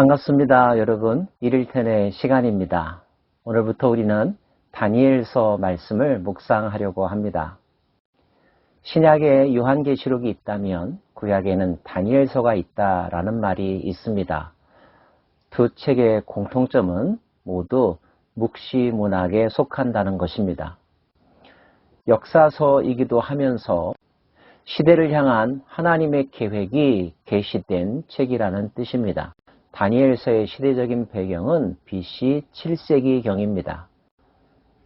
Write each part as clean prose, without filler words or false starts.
반갑습니다. 여러분, 일일텐의 시간입니다. 오늘부터 우리는 다니엘서 말씀을 묵상하려고 합니다. 신약에 요한계시록이 있다면 구약에는 다니엘서가 있다라는 말이 있습니다. 두 책의 공통점은 모두 묵시문학에 속한다는 것입니다. 역사서이기도 하면서 시대를 향한 하나님의 계획이 계시된 책이라는 뜻입니다. 다니엘서의 시대적인 배경은 BC 7세기경입니다.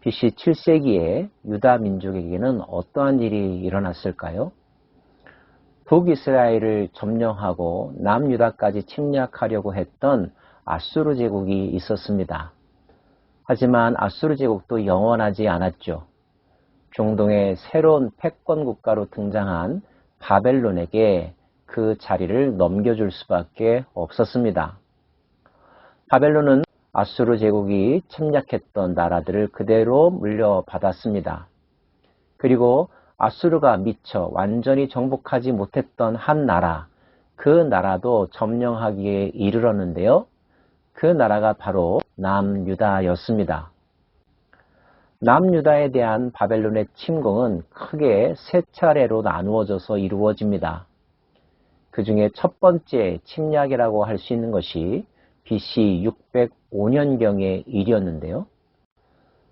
BC 7세기에 유다 민족에게는 어떠한 일이 일어났을까요? 북이스라엘을 점령하고 남유다까지 침략하려고 했던 아수르 제국이 있었습니다. 하지만 아수르 제국도 영원하지 않았죠. 중동의 새로운 패권 국가로 등장한 바벨론에게 그 자리를 넘겨줄 수밖에 없었습니다. 바벨론은 아수르 제국이 침략했던 나라들을 그대로 물려받았습니다. 그리고 아수르가 미처 완전히 정복하지 못했던 한 나라, 그 나라도 점령하기에 이르렀는데요. 그 나라가 바로 남유다였습니다. 남유다에 대한 바벨론의 침공은 크게 세 차례로 나누어져서 이루어집니다. 그 중에 첫 번째 침략이라고 할 수 있는 것이 BC 605년경의 일이었는데요.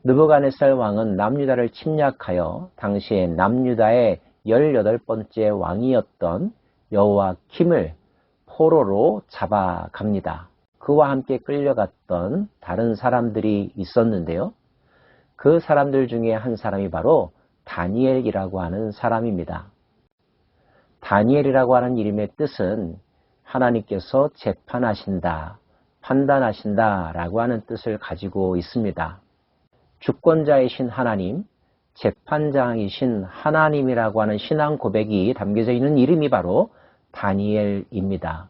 느부갓네살 왕은 남유다를 침략하여 당시에 남유다의 18번째 왕이었던 여호야킴을 포로로 잡아갑니다. 그와 함께 끌려갔던 다른 사람들이 있었는데요. 그 사람들 중에 한 사람이 바로 다니엘이라고 하는 사람입니다. 다니엘이라고 하는 이름의 뜻은 하나님께서 재판하신다, 판단하신다 라고 하는 뜻을 가지고 있습니다. 주권자이신 하나님, 재판장이신 하나님이라고 하는 신앙 고백이 담겨져 있는 이름이 바로 다니엘입니다.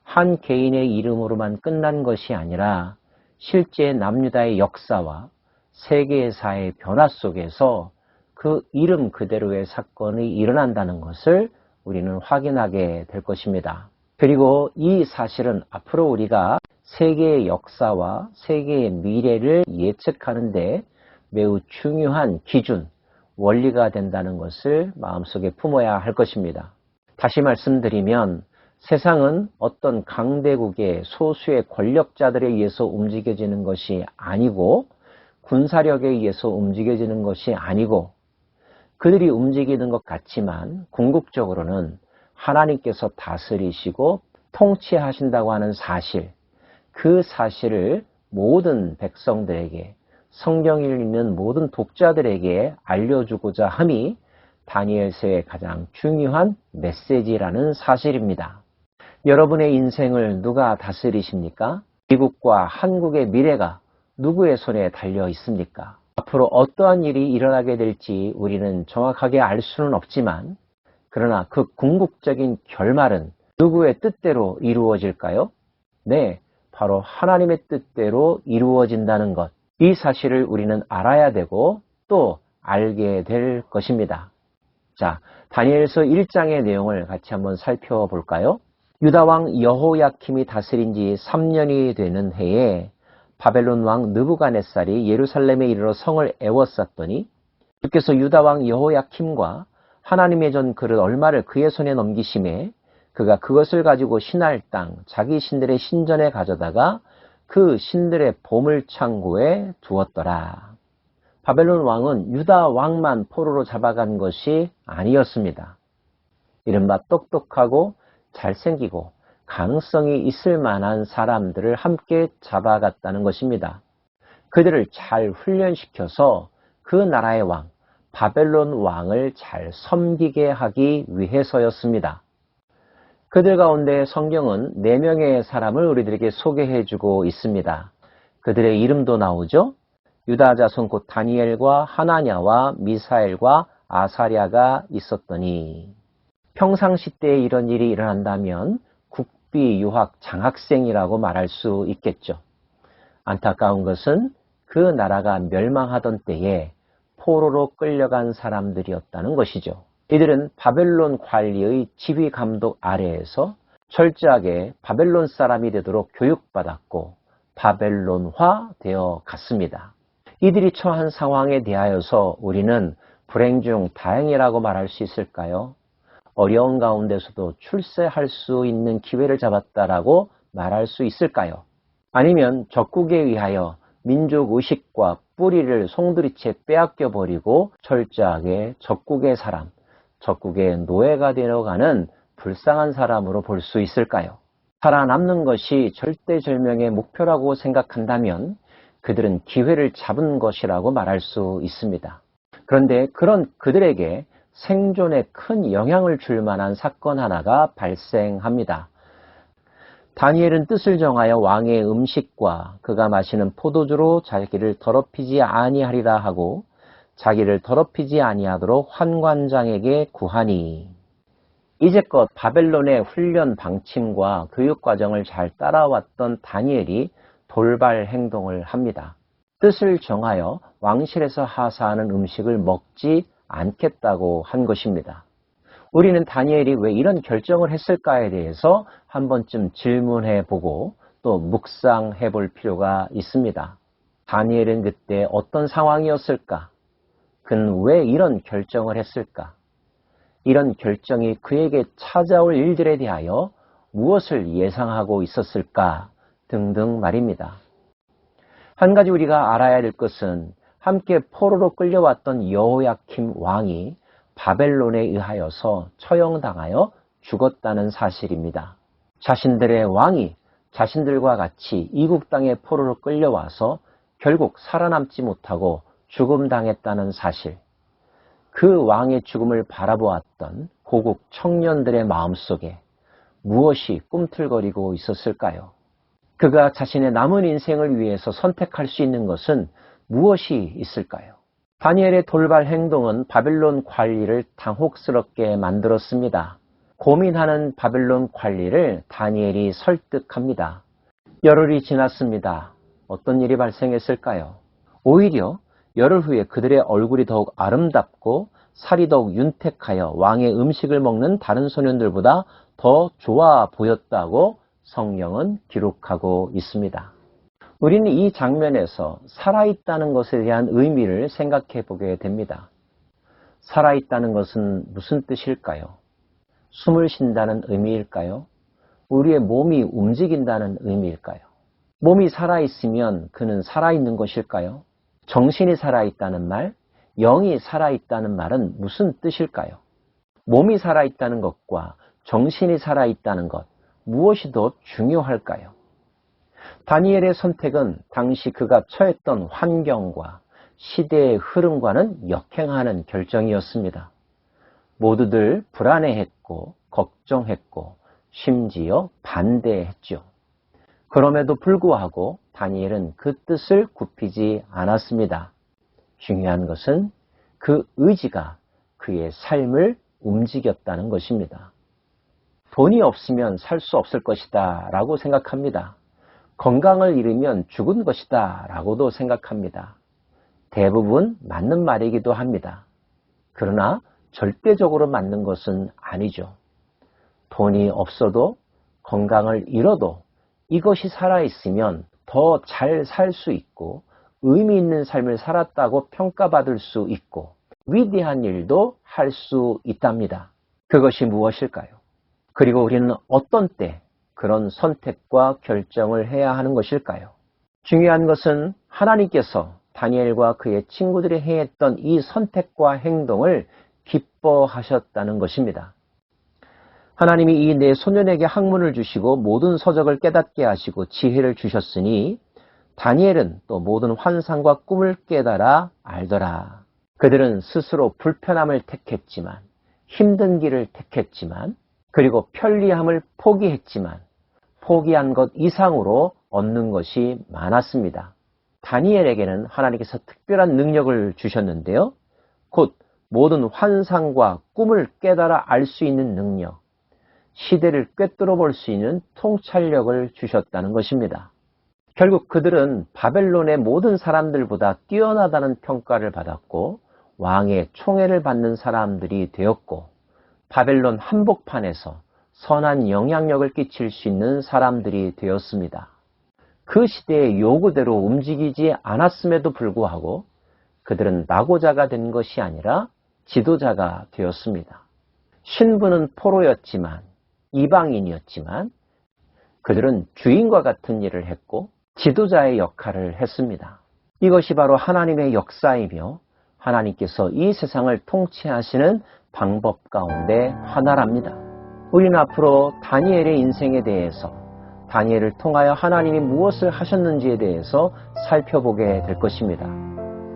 한 개인의 이름으로만 끝난 것이 아니라 실제 남유다의 역사와 세계사의 변화 속에서 그 이름 그대로의 사건이 일어난다는 것을 우리는 확인하게 될 것입니다. 그리고 이 사실은 앞으로 우리가 세계의 역사와 세계의 미래를 예측하는데 매우 중요한 기준, 원리가 된다는 것을 마음속에 품어야 할 것입니다. 다시 말씀드리면 세상은 어떤 강대국의 소수의 권력자들에 의해서 움직여지는 것이 아니고 군사력에 의해서 움직여지는 것이 아니고 그들이 움직이는 것 같지만 궁극적으로는 하나님께서 다스리시고 통치하신다고 하는 사실, 그 사실을 모든 백성들에게, 성경을 읽는 모든 독자들에게 알려주고자 함이 다니엘서의 가장 중요한 메시지라는 사실입니다. 여러분의 인생을 누가 다스리십니까? 미국과 한국의 미래가 누구의 손에 달려 있습니까? 앞으로 어떠한 일이 일어나게 될지 우리는 정확하게 알 수는 없지만 그러나 그 궁극적인 결말은 누구의 뜻대로 이루어질까요? 네, 바로 하나님의 뜻대로 이루어진다는 것. 이 사실을 우리는 알아야 되고 또 알게 될 것입니다. 자, 다니엘서 1장의 내용을 같이 한번 살펴볼까요? 유다 왕 여호야킴이 다스린 지 3년이 되는 해에 바벨론 왕 느부갓네살이 예루살렘에 이르러 성을 에워쌌더니 주께서 유다 왕 여호야킴과 하나님의 전 그릇 얼마를 그의 손에 넘기심에 그가 그것을 가지고 신할 땅 자기 신들의 신전에 가져다가 그 신들의 보물창고에 두었더라. 바벨론 왕은 유다 왕만 포로로 잡아간 것이 아니었습니다. 이른바 똑똑하고 잘생기고 가능성이 있을 만한 사람들을 함께 잡아갔다는 것입니다. 그들을 잘 훈련시켜서 그 나라의 왕, 바벨론 왕을 잘 섬기게 하기 위해서였습니다. 그들 가운데 성경은 4명의 사람을 우리들에게 소개해주고 있습니다. 그들의 이름도 나오죠. 유다 자손 곧 다니엘과 하나냐와 미사엘과 아사랴가 있었더니 평상시 때에 이런 일이 일어난다면 국비 유학 장학생이라고 말할 수 있겠죠. 안타까운 것은 그 나라가 멸망하던 때에 포로로 끌려간 사람들이었다는 것이죠. 이들은 바벨론 관리의 지휘 감독 아래에서 철저하게 바벨론 사람이 되도록 교육받았고 바벨론화 되어 갔습니다. 이들이 처한 상황에 대하여서 우리는 불행 중 다행이라고 말할 수 있을까요? 어려운 가운데서도 출세할 수 있는 기회를 잡았다라고 말할 수 있을까요? 아니면 적국에 의하여 민족 의식과 뿌리를 송두리째 빼앗겨 버리고 철저하게 적국의 사람, 적국의 노예가 되어가는 불쌍한 사람으로 볼 수 있을까요? 살아남는 것이 절대절명의 목표라고 생각한다면 그들은 기회를 잡은 것이라고 말할 수 있습니다. 그런데 그런 그들에게 생존에 큰 영향을 줄 만한 사건 하나가 발생합니다. 다니엘은 뜻을 정하여 왕의 음식과 그가 마시는 포도주로 자기를 더럽히지 아니하리라 하고 자기를 더럽히지 아니하도록 환관장에게 구하니. 이제껏 바벨론의 훈련 방침과 교육 과정을 잘 따라왔던 다니엘이 돌발 행동을 합니다. 뜻을 정하여 왕실에서 하사하는 음식을 먹지 않겠다고 한 것입니다. 우리는 다니엘이 왜 이런 결정을 했을까에 대해서 한 번쯤 질문해 보고 또 묵상해 볼 필요가 있습니다. 다니엘은 그때 어떤 상황이었을까? 그는 왜 이런 결정을 했을까? 이런 결정이 그에게 찾아올 일들에 대하여 무엇을 예상하고 있었을까? 등등 말입니다. 한 가지 우리가 알아야 될 것은 함께 포로로 끌려왔던 여호야킴 왕이 바벨론에 의하여서 처형당하여 죽었다는 사실입니다. 자신들의 왕이 자신들과 같이 이국 땅의 포로로 끌려와서 결국 살아남지 못하고 죽음당했다는 사실. 그 왕의 죽음을 바라보았던 고국 청년들의 마음속에 무엇이 꿈틀거리고 있었을까요? 그가 자신의 남은 인생을 위해서 선택할 수 있는 것은 무엇이 있을까요? 다니엘의 돌발 행동은 바벨론 관리를 당혹스럽게 만들었습니다. 고민하는 바벨론 관리를 다니엘이 설득합니다. 열흘이 지났습니다. 어떤 일이 발생했을까요? 오히려 열흘 후에 그들의 얼굴이 더욱 아름답고 살이 더욱 윤택하여 왕의 음식을 먹는 다른 소년들보다 더 좋아 보였다고 성경은 기록하고 있습니다. 우리는 이 장면에서 살아있다는 것에 대한 의미를 생각해 보게 됩니다. 살아있다는 것은 무슨 뜻일까요? 숨을 쉰다는 의미일까요? 우리의 몸이 움직인다는 의미일까요? 몸이 살아있으면 그는 살아있는 것일까요? 정신이 살아있다는 말, 영이 살아있다는 말은 무슨 뜻일까요? 몸이 살아있다는 것과 정신이 살아있다는 것, 무엇이 더 중요할까요? 다니엘의 선택은 당시 그가 처했던 환경과 시대의 흐름과는 역행하는 결정이었습니다. 모두들 불안해했고 걱정했고 심지어 반대했죠. 그럼에도 불구하고 다니엘은 그 뜻을 굽히지 않았습니다. 중요한 것은 그 의지가 그의 삶을 움직였다는 것입니다. 돈이 없으면 살 수 없을 것이다 라고 생각합니다. 건강을 잃으면 죽은 것이다 라고도 생각합니다. 대부분 맞는 말이기도 합니다. 그러나 절대적으로 맞는 것은 아니죠. 돈이 없어도 건강을 잃어도 이것이 살아있으면 더 잘 살 수 있고 의미 있는 삶을 살았다고 평가받을 수 있고 위대한 일도 할 수 있답니다. 그것이 무엇일까요? 그리고 우리는 어떤 때 그런 선택과 결정을 해야 하는 것일까요? 중요한 것은 하나님께서 다니엘과 그의 친구들이 행했던 이 선택과 행동을 기뻐하셨다는 것입니다. 하나님이 이 네 소년에게 학문을 주시고 모든 서적을 깨닫게 하시고 지혜를 주셨으니 다니엘은 또 모든 환상과 꿈을 깨달아 알더라. 그들은 스스로 불편함을 택했지만 힘든 길을 택했지만 그리고 편리함을 포기했지만 포기한 것 이상으로 얻는 것이 많았습니다. 다니엘에게는 하나님께서 특별한 능력을 주셨는데요. 곧 모든 환상과 꿈을 깨달아 알 수 있는 능력, 시대를 꿰뚫어 볼 수 있는 통찰력을 주셨다는 것입니다. 결국 그들은 바벨론의 모든 사람들보다 뛰어나다는 평가를 받았고 왕의 총애를 받는 사람들이 되었고 바벨론 한복판에서 선한 영향력을 끼칠 수 있는 사람들이 되었습니다. 그 시대의 요구대로 움직이지 않았음에도 불구하고 그들은 낙오자가 된 것이 아니라 지도자가 되었습니다. 신부는 포로였지만, 이방인이었지만 그들은 주인과 같은 일을 했고 지도자의 역할을 했습니다. 이것이 바로 하나님의 역사이며 하나님께서 이 세상을 통치하시는 방법 가운데 하나랍니다. 우리는 앞으로 다니엘의 인생에 대해서, 다니엘을 통하여 하나님이 무엇을 하셨는지에 대해서 살펴보게 될 것입니다.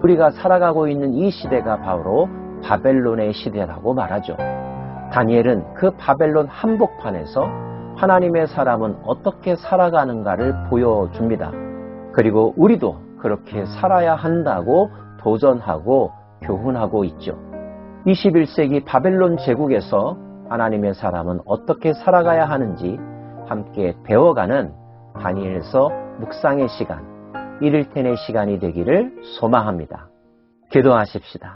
우리가 살아가고 있는 이 시대가 바로 바벨론의 시대라고 말하죠. 다니엘은 그 바벨론 한복판에서 하나님의 사람은 어떻게 살아가는가를 보여줍니다. 그리고 우리도 그렇게 살아야 한다고 도전하고 교훈하고 있죠. 21세기 바벨론 제국에서 하나님의 사람은 어떻게 살아가야 하는지 함께 배워가는 다니엘서 묵상의 시간, 이를텐의 시간이 되기를 소망합니다. 기도하십시다.